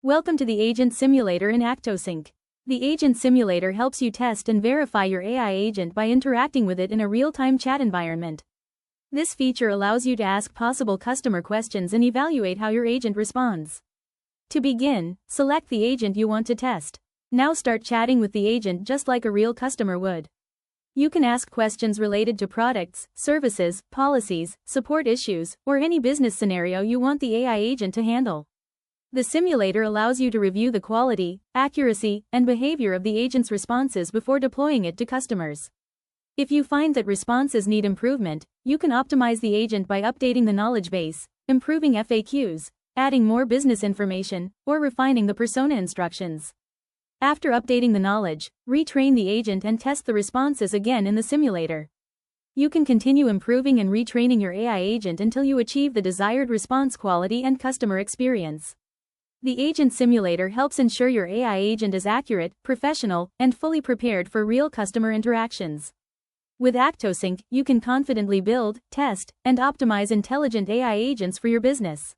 Welcome to the Agent Simulator in ActoSync. The Agent Simulator helps you test and verify your AI agent by interacting with it in a real-time chat environment. This feature allows you to ask possible customer questions and evaluate how your agent responds. To begin, select the agent you want to test. Now start chatting with the agent just like a real customer would. You can ask questions related to products, services, policies, support issues, or any business scenario you want the AI agent to handle. The simulator allows you to review the quality, accuracy, and behavior of the agent's responses before deploying it to customers. If you find that responses need improvement, you can optimize the agent by updating the knowledge base, improving FAQs, adding more business information, or refining the persona instructions. After updating the knowledge, retrain the agent and test the responses again in the simulator. You can continue improving and retraining your AI agent until you achieve the desired response quality and customer experience. The Agent Simulator helps ensure your AI agent is accurate, professional, and fully prepared for real customer interactions. With ActoSync, you can confidently build, test, and optimize intelligent AI agents for your business.